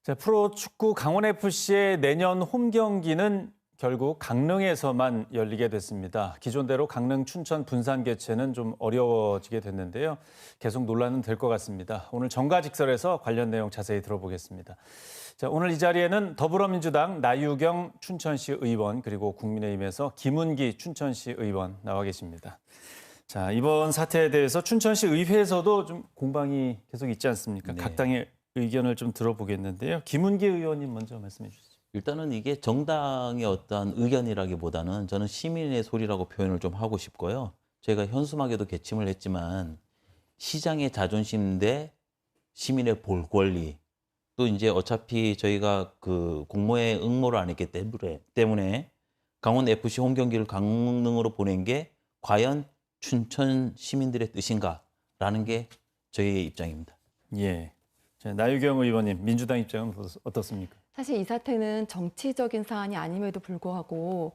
자, 프로축구 강원FC의 내년 홈 경기는 결국 강릉에서만 열리게 됐습니다. 기존대로 강릉, 춘천, 분산 개최는 좀 어려워지게 됐는데요. 계속 논란은 될 것 같습니다. 오늘 정가직설에서 관련 내용 자세히 들어보겠습니다. 자, 오늘 이 자리에는 더불어민주당 나유경 춘천시 의원 그리고 국민의힘에서 김은기 춘천시 의원 나와 계십니다. 자, 이번 사태에 대해서 춘천시 의회에서도 좀 공방이 계속 있지 않습니까? 네. 각 당의 의견을 좀 들어보겠는데요. 김은기 의원님 먼저 말씀해 주시죠. 일단은 이게 정당의 어떠한 의견이라기보다는 저는 시민의 소리라고 표현을 좀 하고 싶고요. 제가 현수막에도 개침을 했지만 시장의 자존심 대 시민의 볼 권리, 또 이제 어차피 저희가 그 공모에 응모를 안 했기 때문에 강원 FC 홈 경기를 강릉으로 보낸 게 과연 춘천 시민들의 뜻인가라는 게 저희의 입장입니다. 예. 자, 나유경 의원님, 민주당 입장은 어떻습니까? 사실 이 사태는 정치적인 사안이 아님에도 불구하고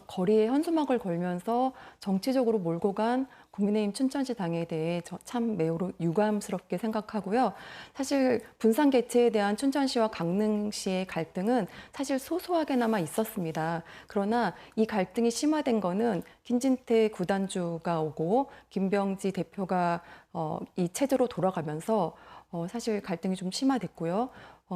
거리에 현수막을 걸면서 정치적으로 몰고 간 국민의힘 춘천시 당에 대해 참 매우 유감스럽게 생각하고요. 사실 분산 개최에 대한 춘천시와 강릉시의 갈등은 사실 소소하게나마 있었습니다. 그러나 이 갈등이 심화된 거는 김진태 구단주가 오고 김병지 대표가 이 체제로 돌아가면서 사실 갈등이 좀 심화됐고요.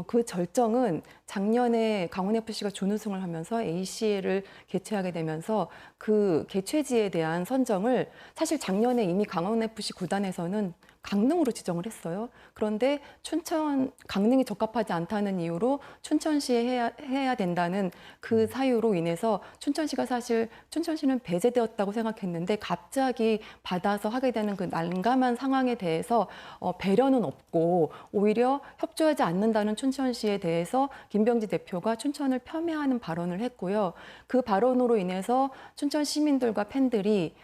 그 절정은 작년에 강원FC가 준우승을 하면서 ACL을 개최하게 되면서 그 개최지에 대한 선정을 사실 작년에 이미 강원FC 구단에서는 강릉으로 지정을 했어요. 그런데 강릉이 적합하지 않다는 이유로 춘천시에 해야 된다는 그 사유로 인해서 춘천시는 배제되었다고 생각했는데 갑자기 받아서 하게 되는 그 난감한 상황에 대해서 배려는 없고 오히려 협조하지 않는다는 춘천시에 대해서 김병지 대표가 춘천을 폄훼하는 발언을 했고요. 그 발언으로 인해서 춘천 시민들과 팬들이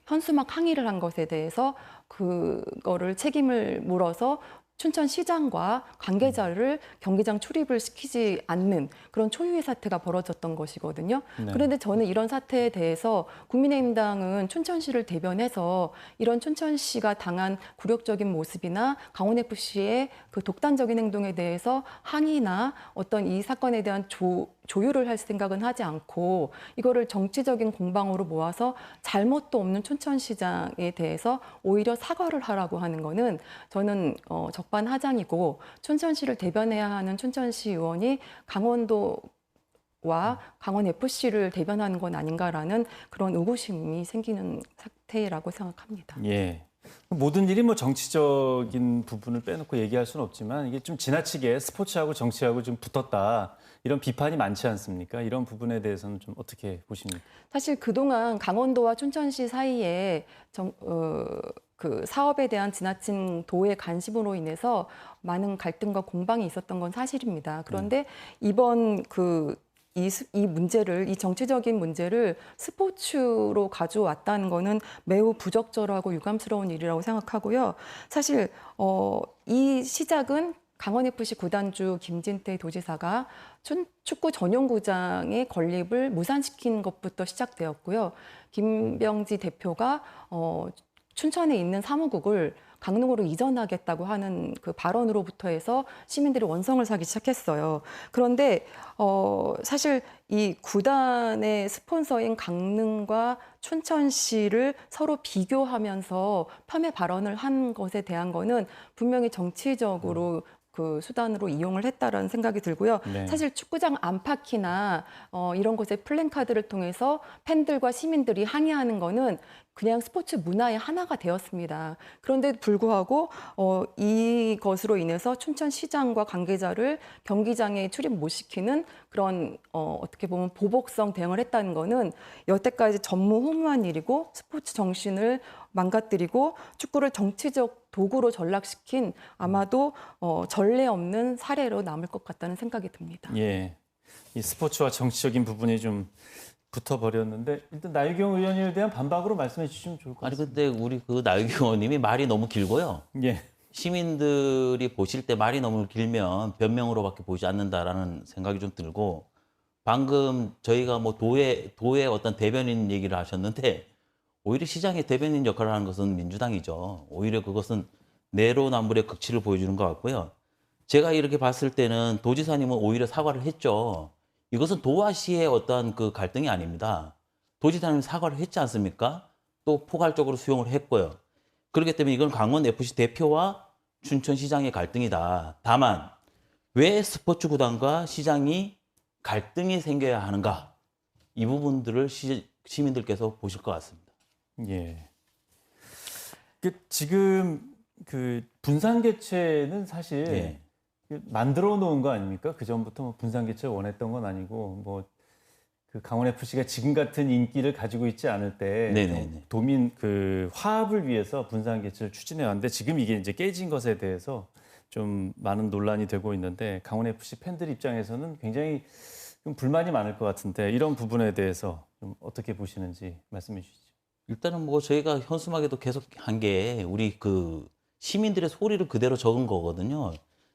현수막 항의를 한 것에 대해서 그거를 책임을 물어서 춘천시장과 관계자를 경기장 출입을 시키지 않는 그런 초유의 사태가 벌어졌던 것이거든요. 네. 그런데 저는 이런 사태에 대해서 국민의힘당은 춘천시를 대변해서 이런 춘천시가 당한 굴욕적인 모습이나 강원FC의 그 독단적인 행동에 대해서 항의나 어떤 이 사건에 대한 조율을 할 생각은 하지 않고 이거를 정치적인 공방으로 모아서 잘못도 없는 춘천시장에 대해서 오히려 사과를 하라고 하는 거는 저는 적반하장이고 춘천시를 대변해야 하는 춘천시 의원이 강원도와 강원FC를 대변하는 건 아닌가라는 그런 의구심이 생기는 사태라고 생각합니다. 예. 모든 일이 뭐 정치적인 부분을 빼놓고 얘기할 수는 없지만 이게 좀 지나치게 스포츠하고 정치하고 좀 붙었다. 이런 비판이 많지 않습니까? 이런 부분에 대해서는 좀 어떻게 보십니까? 사실 그동안 강원도와 춘천시 사이에 그 사업에 대한 지나친 도의 관심으로 인해서 많은 갈등과 공방이 있었던 건 사실입니다. 그런데 이번 이 정치적인 문제를 스포츠로 가져왔다는 거는 매우 부적절하고 유감스러운 일이라고 생각하고요. 사실 이 시작은 강원FC 구단주 김진태 도지사가 축구 전용구장의 건립을 무산시킨 것부터 시작되었고요. 김병지 대표가 춘천에 있는 사무국을 강릉으로 이전하겠다고 하는 그 발언으로부터 해서 시민들이 원성을 사기 시작했어요. 그런데 사실 이 구단의 스폰서인 강릉과 춘천시를 서로 비교하면서 폄훼 발언을 한 것에 대한 거는 분명히 정치적으로 그 수단으로 이용을 했다라는 생각이 들고요. 네. 사실 축구장 안팎이나 이런 곳에 플랜카드를 통해서 팬들과 시민들이 항의하는 거는 그냥 스포츠 문화의 하나가 되었습니다. 그런데 불구하고 이것으로 인해서 춘천시장과 관계자를 경기장에 출입 못 시키는 그런 어떻게 보면 보복성 대응을 했다는 거는 여태까지 전무후무한 일이고 스포츠 정신을 망가뜨리고 축구를 정치적 도구로 전락시킨 아마도 전례 없는 사례로 남을 것 같다는 생각이 듭니다. 예. 이 스포츠와 정치적인 부분이 좀 붙어버렸는데 일단 나유경 의원님에 대한 반박으로 말씀해 주시면 좋을 것 아니 같습니다. 근데 우리 그 나유경 의원님이 말이 너무 길고요. 예. 시민들이 보실 때 말이 너무 길면 변명으로밖에 보이지 않는다라는 생각이 좀 들고 방금 저희가 뭐 도의 어떤 대변인 얘기를 하셨는데 오히려 시장의 대변인 역할을 하는 것은 민주당이죠. 오히려 그것은 내로남불의 극치를 보여주는 것 같고요. 제가 이렇게 봤을 때는 도지사님은 오히려 사과를 했죠. 이것은 도와시의 어떤 그 갈등이 아닙니다. 도지사님 사과를 했지 않습니까? 또 포괄적으로 수용을 했고요. 그렇기 때문에 이건 강원FC 대표와 춘천시장의 갈등이다. 다만 왜 스포츠구단과 시장이 갈등이 생겨야 하는가? 이 부분들을 시민들께서 보실 것 같습니다. 예. 지금 그 분산 개최는 사실 예. 만들어 놓은 거 아닙니까? 그 전부터 뭐 분산 개최를 원했던 건 아니고 뭐 그 강원 FC가 지금 같은 인기를 가지고 있지 않을 때 네네네. 도민 그 화합을 위해서 분산 개최를 추진해 왔는데 지금 이게 이제 깨진 것에 대해서 좀 많은 논란이 되고 있는데 강원 FC 팬들 입장에서는 굉장히 좀 불만이 많을 것 같은데 이런 부분에 대해서 좀 어떻게 보시는지 말씀해 주시죠. 일단은 뭐 저희가 현수막에도 계속 한 게 우리 그 시민들의 소리를 그대로 적은 거거든요.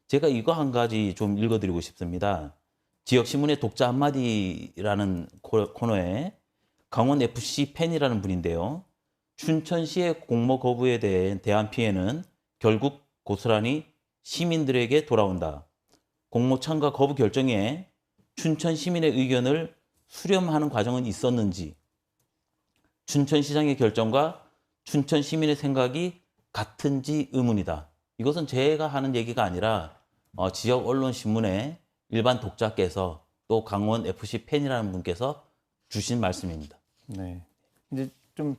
제가 이거 한 가지 좀 읽어드리고 싶습니다. 지역신문의 독자 한마디라는 코너에 강원 FC 팬이라는 분인데요. 춘천시의 공모 거부에 대한 피해는 결국 고스란히 시민들에게 돌아온다. 공모 참가 거부 결정에 춘천 시민의 의견을 수렴하는 과정은 있었는지, 춘천시장의 결정과 춘천 시민의 생각이 같은지 의문이다. 이것은 제가 하는 얘기가 아니라 지역 언론 신문에 일반 독자께서 또 강원 FC 팬이라는 분께서 주신 말씀입니다. 네. 이제 좀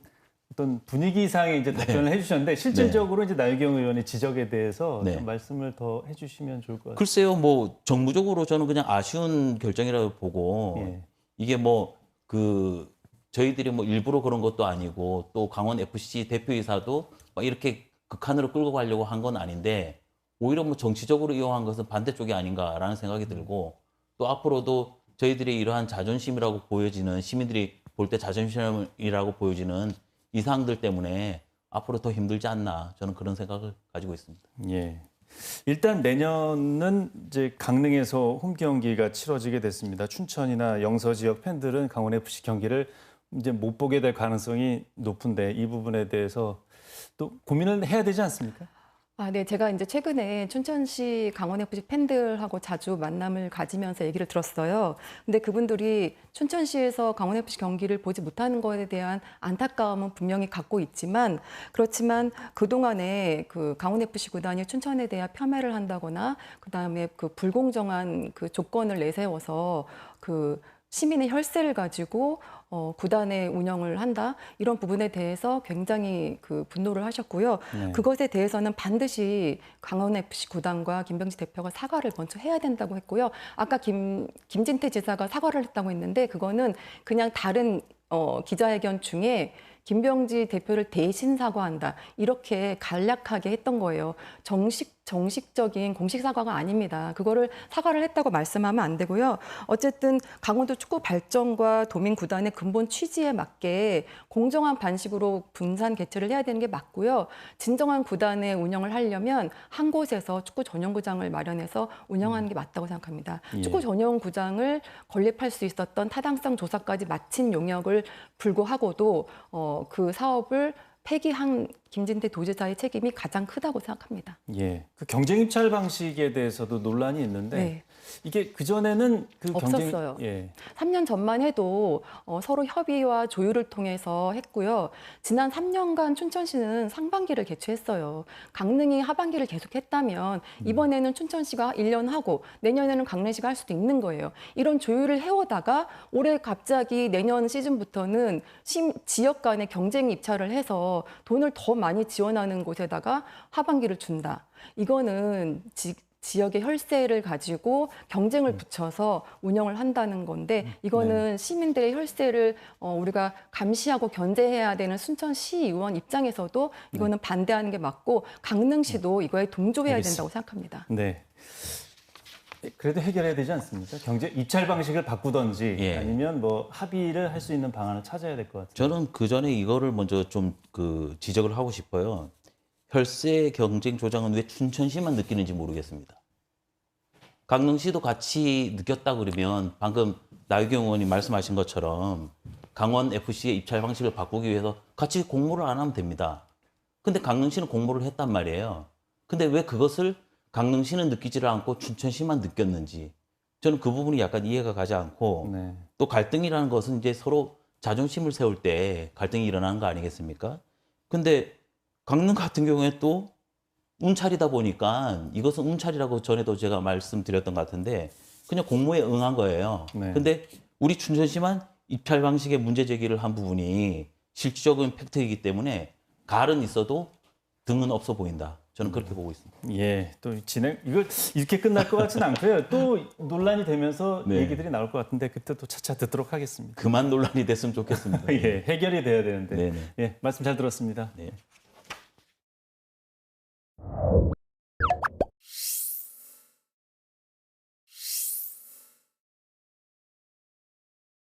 어떤 분위기상에 이제 답변을 해주셨는데 실질적으로 이제 나유경 의원의 지적에 대해서 좀 말씀을 더 해주시면 좋을 것 같아요. 글쎄요, 뭐 정부적으로 저는 그냥 아쉬운 결정이라고 보고 예. 이게 뭐 그 저희들이 뭐 일부러 그런 것도 아니고 또 강원 FC 대표이사도 막 이렇게 극한으로 끌고 가려고 한 건 아닌데 오히려 뭐 정치적으로 이용한 것은 반대쪽이 아닌가라는 생각이 들고 또 앞으로도 저희들이 이러한 자존심이라고 보여지는 시민들이 볼 때 자존심이라고 보여지는 이 사항들 때문에 앞으로 더 힘들지 않나 저는 그런 생각을 가지고 있습니다. 예. 일단 내년은 이제 강릉에서 홈 경기가 치러지게 됐습니다. 춘천이나 영서 지역 팬들은 강원 FC 경기를 이제 못 보게 될 가능성이 높은데 이 부분에 대해서 또 고민을 해야 되지 않습니까? 네. 제가 이제 최근에 춘천시 강원FC 팬들하고 자주 만남을 가지면서 얘기를 들었어요. 근데 그분들이 춘천시에서 강원FC 경기를 보지 못하는 것에 대한 안타까움은 분명히 갖고 있지만 그렇지만 그동안에 그 강원FC 구단이 춘천에 대한 폄훼를 한다거나 그다음에 그 불공정한 그 조건을 내세워서 그 시민의 혈세를 가지고 구단의 운영을 한다 이런 부분에 대해서 굉장히 그 분노를 하셨고요. 네. 그것에 대해서는 반드시 강원 FC 구단과 김병지 대표가 사과를 먼저 해야 된다고 했고요. 아까 김진태 지사가 사과를 했다고 했는데 그거는 그냥 다른 기자회견 중에 김병지 대표를 대신 사과한다 이렇게 간략하게 했던 거예요. 정식적인 공식 사과가 아닙니다. 그거를 사과를 했다고 말씀하면 안 되고요. 어쨌든 강원도 축구 발전과 도민 구단의 근본 취지에 맞게 공정한 방식으로 분산 개최를 해야 되는 게 맞고요. 진정한 구단의 운영을 하려면 한 곳에서 축구 전용구장을 마련해서 운영하는 게 맞다고 생각합니다. 예. 축구 전용구장을 건립할 수 있었던 타당성 조사까지 마친 용역을 불구하고도 그 사업을 폐기한 김진태 도지사의 책임이 가장 크다고 생각합니다. 예. 그 경쟁 입찰 방식에 대해서도 논란이 있는데 네. 이게 그전에는 그 없었어요. 예. 3년 전만 해도 서로 협의와 조율을 통해서 했고요. 지난 3년간 춘천시는 상반기를 개최했어요. 강릉이 하반기를 계속했다면 이번에는 춘천시가 1년 하고 내년에는 강릉시가 할 수도 있는 거예요. 이런 조율을 해오다가 올해 갑자기 내년 시즌부터는 지역 간의 경쟁 입찰을 해서 돈을 더 많이 지원하는 곳에다가 하반기를 준다. 이거는 지역의 혈세를 가지고 경쟁을 붙여서 운영을 한다는 건데 이거는 시민들의 혈세를 우리가 감시하고 견제해야 되는 순천시의원 입장에서도 이거는 반대하는 게 맞고 강릉시도 이거에 동조해야 된다고 생각합니다. 네. 그래도 해결해야 되지 않습니까? 입찰 방식을 바꾸던지 예. 아니면 뭐 합의를 할 수 있는 방안을 찾아야 될 것 같아요. 저는 그 전에 이거를 먼저 좀 그 지적을 하고 싶어요. 혈세 경쟁 조장은 왜 춘천시만 느끼는지 모르겠습니다. 강릉시도 같이 느꼈다 그러면 방금 나유경 의원이 말씀하신 것처럼 강원 FC의 입찰 방식을 바꾸기 위해서 같이 공모를 안 하면 됩니다. 근데 강릉시는 공모를 했단 말이에요. 근데 왜 그것을 강릉시는 느끼지를 않고 춘천시만 느꼈는지 저는 그 부분이 약간 이해가 가지 않고 네. 또 갈등이라는 것은 이제 서로 자존심을 세울 때 갈등이 일어나는 거 아니겠습니까? 근데 강릉 같은 경우에 또 운차리다 보니까 이것은 운차리라고 전에도 제가 말씀드렸던 것 같은데 그냥 공모에 응한 거예요. 네. 근데 우리 춘천시만 입찰 방식에 문제 제기를 한 부분이 실질적인 팩트이기 때문에 갈은 있어도 등은 없어 보인다. 저는 그렇게 보고 있습니다. 예, 또 이걸 이렇게 끝날 것 같지는 않고요. 또 논란이 되면서 네. 얘기들이 나올 것 같은데 그때 또 차차 듣도록 하겠습니다. 그만 논란이 됐으면 좋겠습니다. 예, 해결이 돼야 되는데. 네네. 예, 말씀 잘 들었습니다. 네.